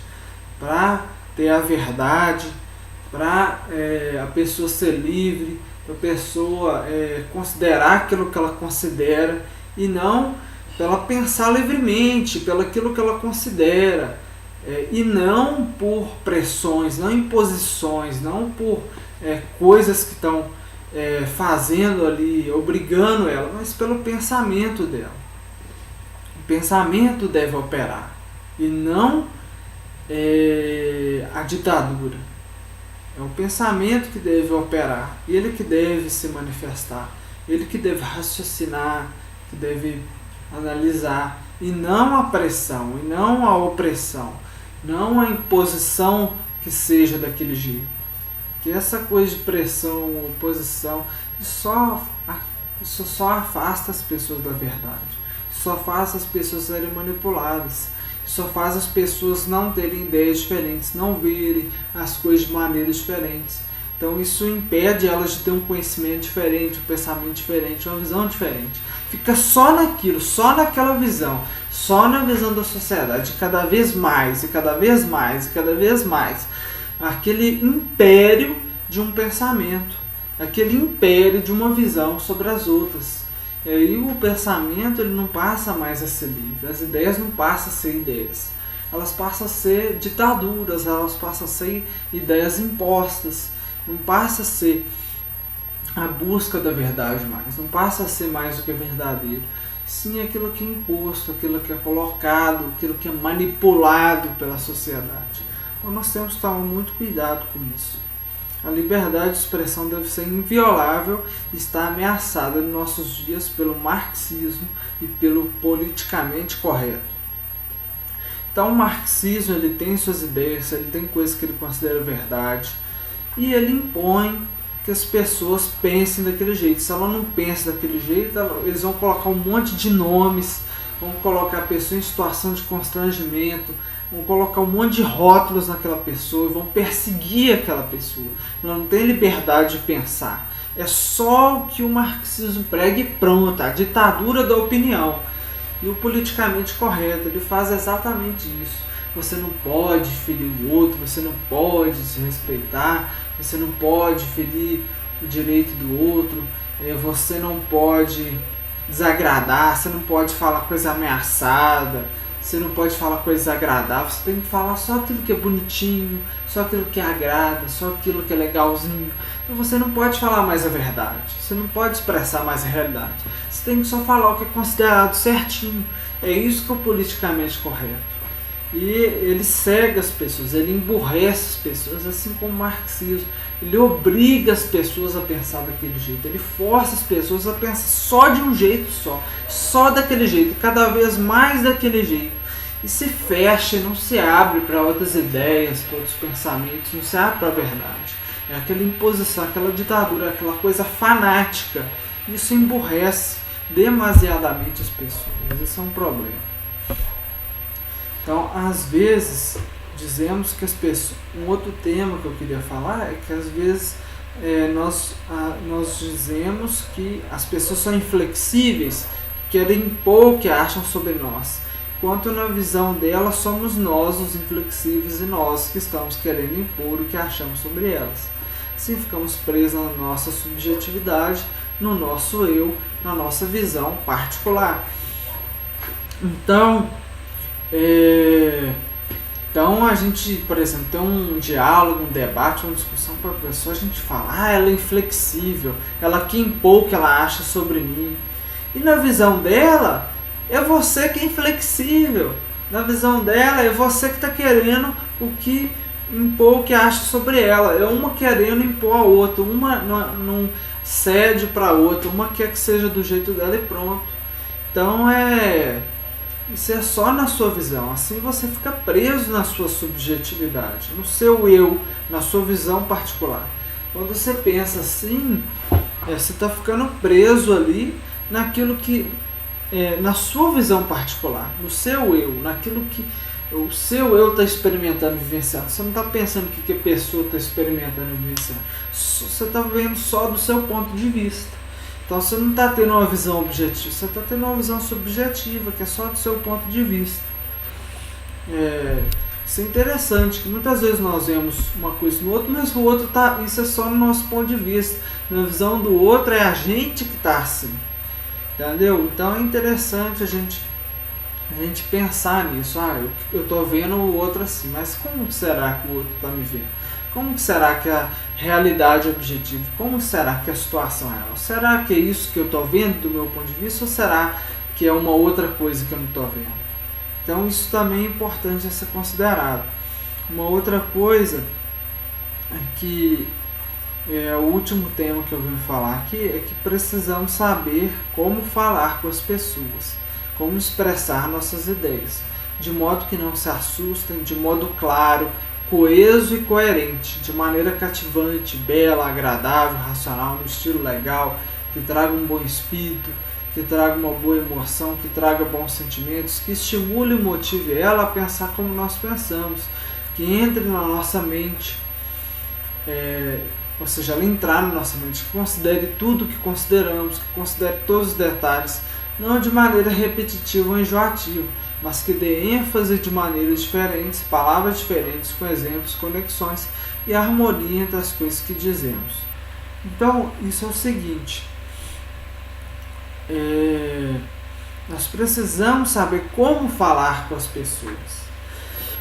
para ter a verdade, para a pessoa ser livre, para a pessoa considerar aquilo que ela considera, e não para ela pensar livremente, pelo aquilo que ela considera, e não por pressões, não imposições, não por coisas que estão fazendo ali, obrigando ela, mas pelo pensamento dela. O pensamento deve operar, e não a ditadura. É o pensamento que deve operar, ele que deve se manifestar, ele que deve raciocinar, que deve analisar, e não a pressão, e não a opressão, não a imposição que seja daquele jeito. Que essa coisa de pressão, oposição, isso só afasta as pessoas da verdade, só faz as pessoas serem manipuladas, só faz as pessoas não terem ideias diferentes, não verem as coisas de maneiras diferentes. Então isso impede elas de ter um conhecimento diferente, um pensamento diferente, uma visão diferente. Fica só naquilo, só naquela visão, só na visão da sociedade, cada vez mais, e cada vez mais, e cada vez mais. Aquele império de um pensamento, aquele império de uma visão sobre as outras. E aí o pensamento ele não passa mais a ser livre, as ideias não passam a ser ideias, elas passam a ser ditaduras, elas passam a ser ideias impostas, não passa a ser a busca da verdade mais, não passa a ser mais o que é verdadeiro, sim aquilo que é imposto, aquilo que é colocado, aquilo que é manipulado pela sociedade. Então nós temos que tomar muito cuidado com isso. A liberdade de expressão deve ser inviolável e está ameaçada nos nossos dias pelo marxismo e pelo politicamente correto. Então o marxismo ele tem suas ideias, ele tem coisas que ele considera verdade, e ele impõe que as pessoas pensem daquele jeito. Se ela não pensa daquele jeito, eles vão colocar um monte de nomes, vão colocar a pessoa em situação de constrangimento, vão colocar um monte de rótulos naquela pessoa, vão perseguir aquela pessoa. Ela não tem liberdade de pensar. É só o que o marxismo prega e pronto, a ditadura da opinião. E o politicamente correto, ele faz exatamente isso. Você não pode ferir o outro, você não pode se respeitar, você não pode ferir o direito do outro, você não pode desagradar, você não pode falar coisa ameaçada, você não pode falar coisas agradáveis, você tem que falar só aquilo que é bonitinho, só aquilo que agrada, só aquilo que é legalzinho. Então você não pode falar mais a verdade, você não pode expressar mais a realidade. Você tem que só falar o que é considerado certinho. É isso que é o politicamente correto. E ele cega as pessoas, ele emburrece as pessoas, assim como o marxismo. Ele obriga as pessoas a pensar daquele jeito, ele força as pessoas a pensar só de um jeito só daquele jeito, cada vez mais daquele jeito. E se fecha, não se abre para outras ideias, para outros pensamentos, não se abre para a verdade. É aquela imposição, aquela ditadura, aquela coisa fanática. Isso emburrece demasiadamente as pessoas, esse é um problema. Então, às vezes, dizemos que as pessoas... Um outro tema que eu queria falar é que, às vezes, nós dizemos que as pessoas são inflexíveis, querem impor o que acham sobre nós. Enquanto na visão delas, somos nós os inflexíveis e nós que estamos querendo impor o que achamos sobre elas. Assim, ficamos presos na nossa subjetividade, no nosso eu, na nossa visão particular. Então a gente, por exemplo, tem um diálogo, um debate, uma discussão para a pessoa, a gente fala, ela é inflexível, ela quer impor o que ela acha sobre mim. E na visão dela, é você que é inflexível. Na visão dela, é você que está querendo impor o que acha sobre ela. É uma querendo impor a outra, uma não cede para a outra, uma quer que seja do jeito dela e pronto. Então isso é só na sua visão, assim você fica preso na sua subjetividade, no seu eu, na sua visão particular. Quando você pensa assim, você está ficando preso ali naquilo que, na sua visão particular, no seu eu, naquilo que o seu eu está experimentando e vivenciando. Você não está pensando o que a pessoa está experimentando e vivenciando, você está vendo só do seu ponto de vista. Então você não está tendo uma visão objetiva, você está tendo uma visão subjetiva, que é só do seu ponto de vista. Isso é interessante, que muitas vezes nós vemos uma coisa no outro, mas o outro isso é só no nosso ponto de vista. Na visão do outro é a gente que está assim. Entendeu? Então é interessante a gente pensar nisso. Eu estou vendo o outro assim, mas como será que o outro está me vendo? Como será que a realidade é objetiva? Como será que a situação é ela? Será que é isso que eu estou vendo do meu ponto de vista ou será que é uma outra coisa que eu não estou vendo? Então isso também é importante a ser considerado. Uma outra coisa que é o último tema que eu vim falar aqui é que precisamos saber como falar com as pessoas, como expressar nossas ideias, de modo que não se assustem, de modo claro, coeso e coerente, de maneira cativante, bela, agradável, racional, no estilo legal, que traga um bom espírito, que traga uma boa emoção, que traga bons sentimentos, que estimule e motive ela a pensar como nós pensamos, que entre na nossa mente, ou seja, ela entrar na nossa mente, que considere tudo o que consideramos, que considere todos os detalhes, não de maneira repetitiva ou enjoativa, mas que dê ênfase de maneiras diferentes, palavras diferentes, com exemplos, conexões e harmonia entre as coisas que dizemos. Então, isso é o seguinte, nós precisamos saber como falar com as pessoas.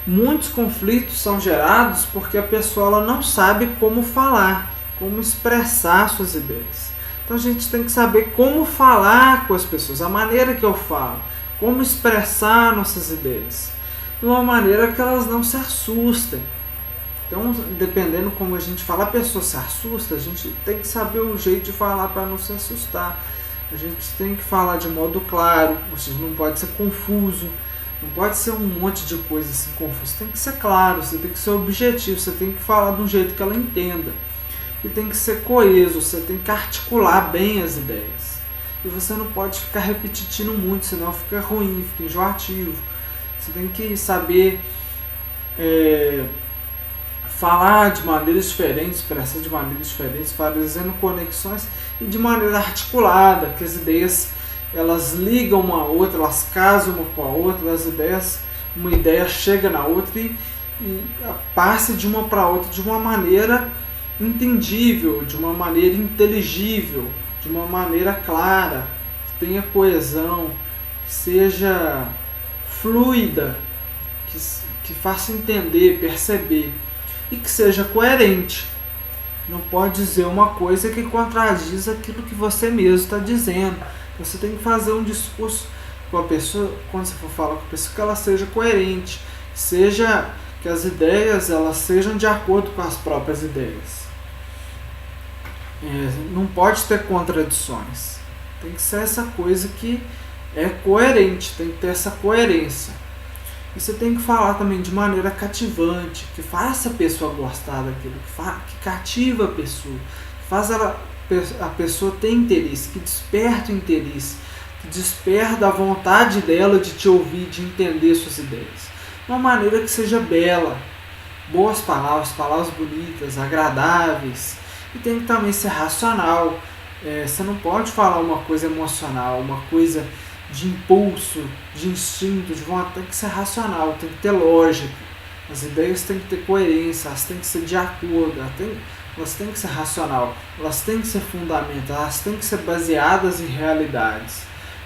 Muitos conflitos são gerados porque a pessoa ela não sabe como falar, como expressar suas ideias. Então a gente tem que saber como falar com as pessoas, a maneira que eu falo, como expressar nossas ideias, de uma maneira que elas não se assustem. Então, dependendo como a gente fala, a pessoa se assusta, a gente tem que saber o jeito de falar para não se assustar. A gente tem que falar de modo claro, ou seja, não pode ser confuso, não pode ser um monte de coisa assim confuso. Tem que ser claro, você tem que ser objetivo, você tem que falar de um jeito que ela entenda. E tem que ser coeso, você tem que articular bem as ideias. E você não pode ficar repetindo muito, senão fica ruim, fica enjoativo. Você tem que saber falar de maneiras diferentes, expressar de maneiras diferentes, fazendo conexões e de maneira articulada, que as ideias elas ligam uma a outra, elas casam uma com a outra, as ideias, uma ideia chega na outra e passa de uma para outra de uma maneira entendível, de uma maneira inteligível, de uma maneira clara, que tenha coesão, que seja fluida, que faça entender, perceber e que seja coerente. Não pode dizer uma coisa que contradiz aquilo que você mesmo está dizendo. Você tem que fazer um discurso com a pessoa, quando você for falar com a pessoa, que ela seja coerente, que as ideias elas sejam de acordo com as próprias ideias. Não pode ter contradições. Tem que ser essa coisa que é coerente, tem que ter essa coerência. E você tem que falar também de maneira cativante, que faça a pessoa gostar daquilo, que cativa a pessoa, que faz a pessoa ter interesse, que desperta o interesse, que desperta a vontade dela de te ouvir, de entender suas ideias. De uma maneira que seja bela, boas palavras, palavras bonitas, agradáveis, e tem que também ser racional. Você não pode falar uma coisa emocional, uma coisa de impulso, de instinto, de vontade. Tem que ser racional, tem que ter lógica. As ideias têm que ter coerência, elas têm que ser de acordo, elas têm que ser racional, elas têm que ser fundamentadas, elas têm que ser baseadas em realidades.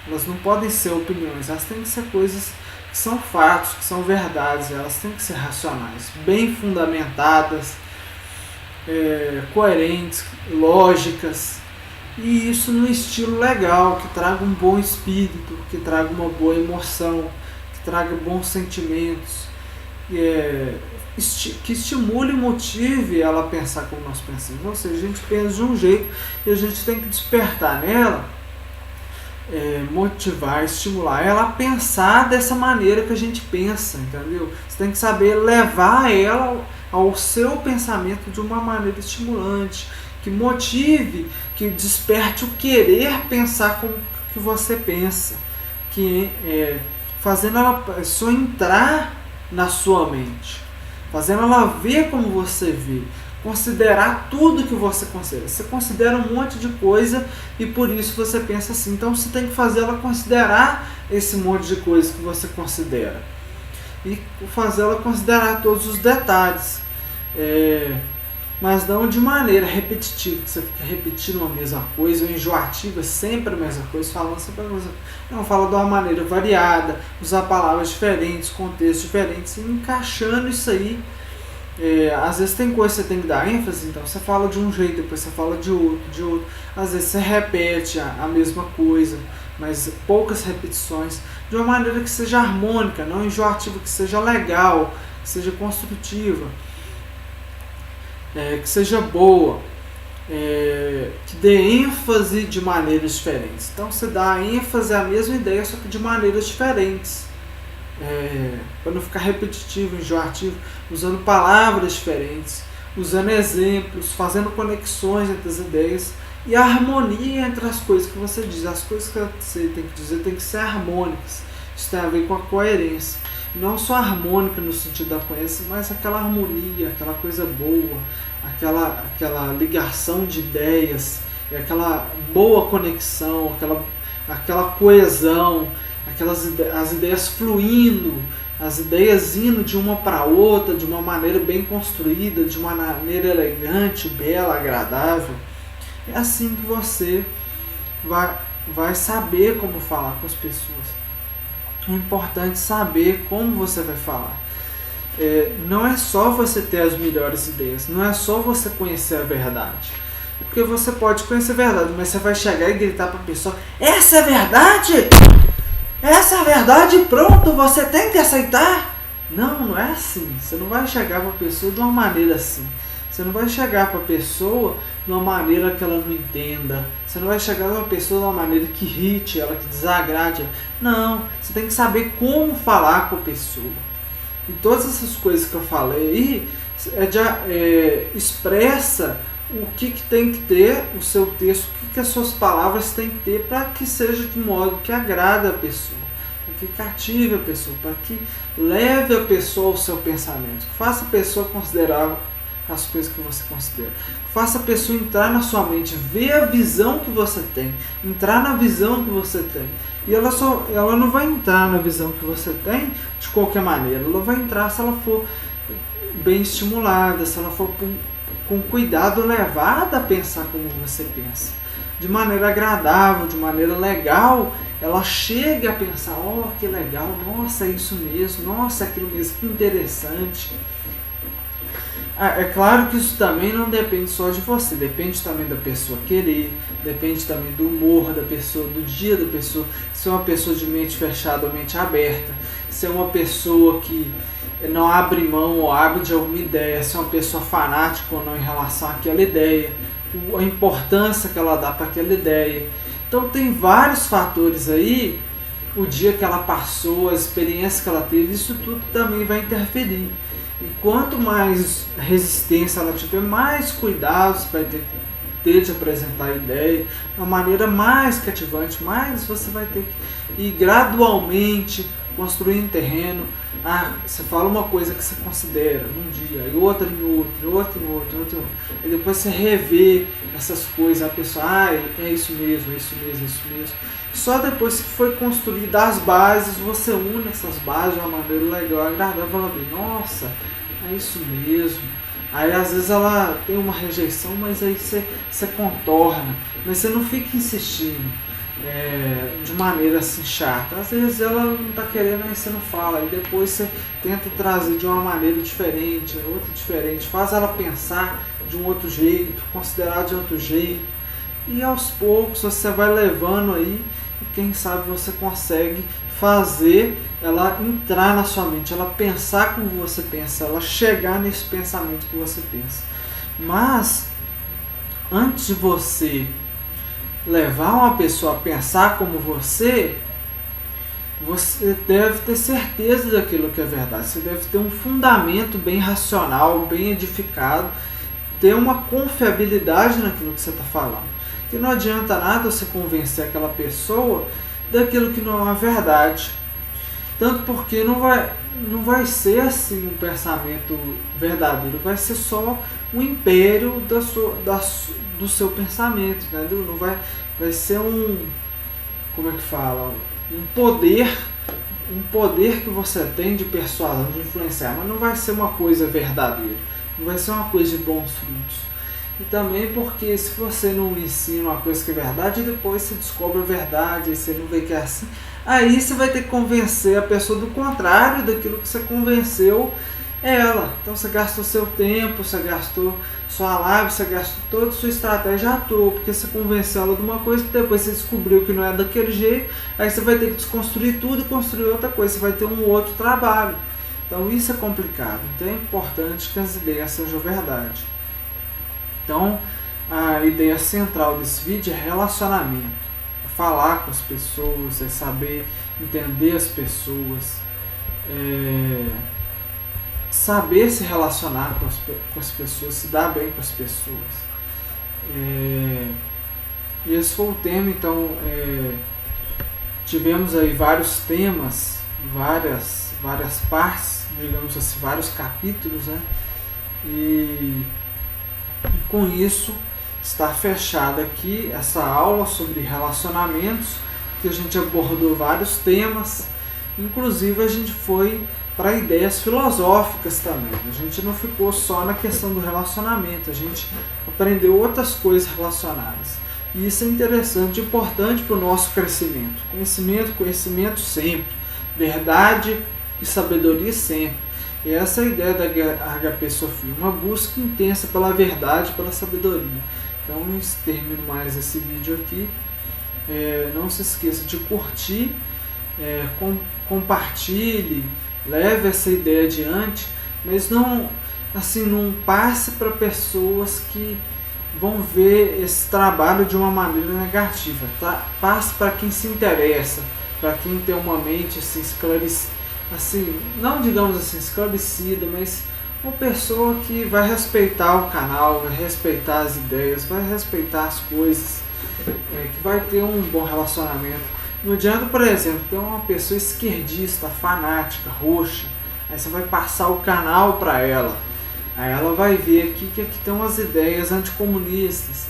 Elas não podem ser opiniões, elas têm que ser coisas que são fatos, que são verdades, elas têm que ser racionais, bem fundamentadas, coerentes, lógicas. E isso num estilo legal, que traga um bom espírito, que traga uma boa emoção, que traga bons sentimentos, que estimule e motive ela a pensar como nós pensamos. Ou seja, a gente pensa de um jeito e a gente tem que despertar nela, motivar, estimular ela a pensar dessa maneira que a gente pensa, entendeu? Você tem que saber levar ela ao seu pensamento de uma maneira estimulante, que motive, que desperte o querer pensar como que você pensa, fazendo a pessoa entrar na sua mente, fazendo ela ver como você vê, considerar tudo que você considera. Você considera um monte de coisa e por isso você pensa assim. Então você tem que fazer ela considerar esse monte de coisa que você considera e fazer ela considerar todos os detalhes. Mas não de maneira repetitiva, que você fica repetindo a mesma coisa, ou enjoativa, sempre a mesma coisa, falando sempre a mesma coisa. Não, fala de uma maneira variada, usar palavras diferentes, contextos diferentes, e encaixando isso aí. Às vezes tem coisa que você tem que dar ênfase, então você fala de um jeito, depois você fala de outro. Às vezes você repete a mesma coisa, mas poucas repetições, de uma maneira que seja harmônica, não enjoativa, que seja legal, que seja construtiva. Que seja boa, que dê ênfase de maneiras diferentes. Então você dá ênfase à mesma ideia, só que de maneiras diferentes, para não ficar repetitivo, enjoativo, usando palavras diferentes, usando exemplos, fazendo conexões entre as ideias e a harmonia entre as coisas que você diz. As coisas que você tem que dizer tem que ser harmônicas. Isso tem a ver com a coerência. Não só harmônica no sentido da coerência, mas aquela harmonia, aquela coisa boa, aquela ligação de ideias, aquela boa conexão, aquela coesão, as ideias fluindo, as ideias indo de uma para outra, de uma maneira bem construída, de uma maneira elegante, bela, agradável. É assim que você vai saber como falar com as pessoas. É importante saber como você vai falar. Não é só você ter as melhores ideias, não é só você conhecer a verdade. Porque você pode conhecer a verdade, mas você vai chegar e gritar para a pessoa: essa é a verdade? Essa é a verdade e pronto, você tem que aceitar? Não é assim. Você não vai chegar para a pessoa de uma maneira assim. Você não vai chegar para a pessoa de uma maneira que ela não entenda. Você não vai chegar para a pessoa de uma maneira que irrite ela, que desagrade ela. Não, você tem que saber como falar com a pessoa. E todas essas coisas que eu falei aí, expressa o que tem que ter o seu texto, o que as suas palavras têm que ter para que seja de modo que agrade a pessoa, para que cative a pessoa, para que leve a pessoa ao seu pensamento, que faça a pessoa considerar as coisas que você considera, que faça a pessoa entrar na sua mente, ver a visão que você tem, entrar na visão que você tem. E ela não vai entrar na visão que você tem de qualquer maneira, ela vai entrar se ela for bem estimulada, se ela for com cuidado levada a pensar como você pensa, de maneira agradável, de maneira legal, ela chegue a pensar, que legal, nossa, é isso mesmo, nossa, é aquilo mesmo, que interessante. É claro que isso também não depende só de você, depende também da pessoa querer, depende também do humor da pessoa, do dia da pessoa, se é uma pessoa de mente fechada ou mente aberta, se é uma pessoa que não abre mão ou abre de alguma ideia, se é uma pessoa fanática ou não em relação àquela ideia, a importância que ela dá para aquela ideia. Então tem vários fatores aí, o dia que ela passou, as experiências que ela teve, isso tudo também vai interferir. E quanto mais resistência ela tiver, mais cuidado você vai ter de apresentar a ideia, uma maneira mais cativante, mais você vai ter que ir gradualmente construindo terreno. Você fala uma coisa que você considera num dia, e outra em outro, e depois você revê essas coisas, a pessoa, é isso mesmo. Só depois que foi construída as bases, você une essas bases de uma maneira legal, agradável, ela vê, nossa, é isso mesmo. Aí às vezes ela tem uma rejeição, mas aí você contorna, mas você não fica insistindo de maneira assim chata. Às vezes ela não está querendo, aí você não fala, aí depois você tenta trazer de uma maneira diferente, outra diferente, faz ela pensar de um outro jeito, considerar de outro jeito, e aos poucos você vai levando aí, e quem sabe você consegue fazer ela entrar na sua mente, ela pensar como você pensa, ela chegar nesse pensamento que você pensa. Mas antes de você levar uma pessoa a pensar como você deve ter certeza daquilo que é verdade, você deve ter um fundamento bem racional, bem edificado, ter uma confiabilidade naquilo que você está falando. Que não adianta nada você convencer aquela pessoa daquilo que não é uma verdade. Tanto porque não vai ser assim um pensamento verdadeiro, vai ser só um império do seu pensamento, né? Não vai ser como é que fala? Um poder que você tem de persuasão, de influenciar, mas não vai ser uma coisa verdadeira, não vai ser uma coisa de bons frutos. E também porque se você não ensina uma coisa que é verdade, depois você descobre a verdade, aí você não vê que é assim, aí você vai ter que convencer a pessoa do contrário daquilo que você convenceu ela. Então você gastou seu tempo, você gastou sua lábia, você gastou toda a sua estratégia à toa, porque você convenceu ela de uma coisa que depois você descobriu que não é daquele jeito, aí você vai ter que desconstruir tudo e construir outra coisa, você vai ter um outro trabalho. Então isso é complicado, então é importante que as ideias sejam verdade. Então, a ideia central desse vídeo é relacionamento. É falar com as pessoas, é saber entender as pessoas, saber se relacionar com as pessoas, se dar bem com as pessoas. E esse foi o tema, então, tivemos aí vários temas, várias partes, digamos assim, vários capítulos, né? E com isso está fechada aqui essa aula sobre relacionamentos, que a gente abordou vários temas, inclusive a gente foi para ideias filosóficas também. A gente não ficou só na questão do relacionamento, a gente aprendeu outras coisas relacionadas. E isso é interessante e importante para o nosso crescimento. Conhecimento sempre. Verdade e sabedoria sempre. E essa é a ideia da HP Sofia, uma busca intensa pela verdade, pela sabedoria. Então, termino mais esse vídeo aqui. Não se esqueça de curtir, compartilhe, leve essa ideia adiante, mas não passe para pessoas que vão ver esse trabalho de uma maneira negativa, tá? Passe para quem se interessa, para quem tem uma mente assim, esclarecida, assim, não digamos assim esclarecida, mas uma pessoa que vai respeitar o canal, vai respeitar as ideias, vai respeitar as coisas, que vai ter um bom relacionamento. Não adianta, por exemplo, ter uma pessoa esquerdista, fanática, roxa, aí você vai passar o canal para ela, aí ela vai ver aqui que aqui tem umas ideias anticomunistas,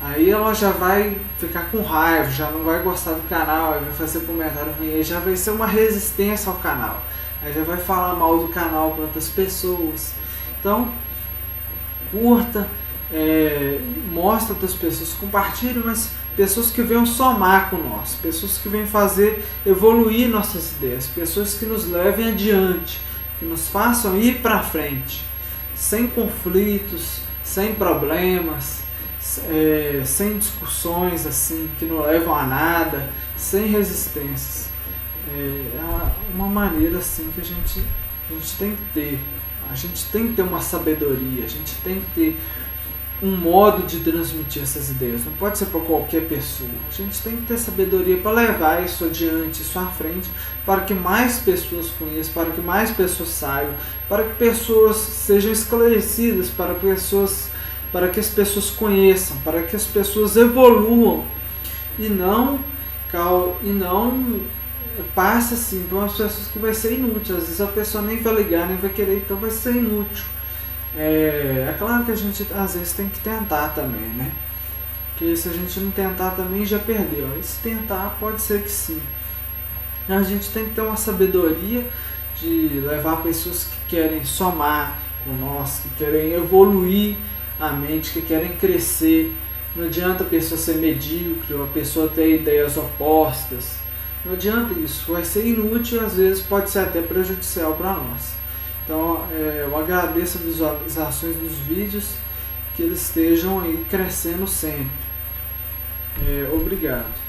aí ela já vai ficar com raiva, já não vai gostar do canal, aí vai fazer comentário ruim, aí já vai ser uma resistência ao canal, aí já vai falar mal do canal para outras pessoas. Então, curta, mostra outras pessoas, compartilhe, mas pessoas que venham somar com nós, pessoas que venham fazer evoluir nossas ideias, pessoas que nos levem adiante, que nos façam ir para frente, sem conflitos, sem problemas, sem discussões assim que não levam a nada, sem resistências. É uma maneira assim que a gente tem que ter. A gente tem que ter uma sabedoria, a gente tem que ter um modo de transmitir essas ideias. Não pode ser para qualquer pessoa. A gente tem que ter sabedoria para levar isso adiante, isso à frente, para que mais pessoas conheçam, para que mais pessoas saibam, para que pessoas sejam esclarecidas, para que as pessoas conheçam, para que as pessoas evoluam e não passa assim para umas pessoas que vai ser inútil. Às vezes a pessoa nem vai ligar, nem vai querer, então vai ser inútil. É claro que a gente às vezes tem que tentar também, né? Porque se a gente não tentar também já perdeu. E se tentar, pode ser que sim. A gente tem que ter uma sabedoria de levar pessoas que querem somar com nós, que querem evoluir a mente, que querem crescer. Não adianta a pessoa ser medíocre, a pessoa ter ideias opostas. Não adianta isso, vai ser inútil e às vezes pode ser até prejudicial para nós. Então eu agradeço as visualizações dos vídeos, que eles estejam aí crescendo sempre. Obrigado.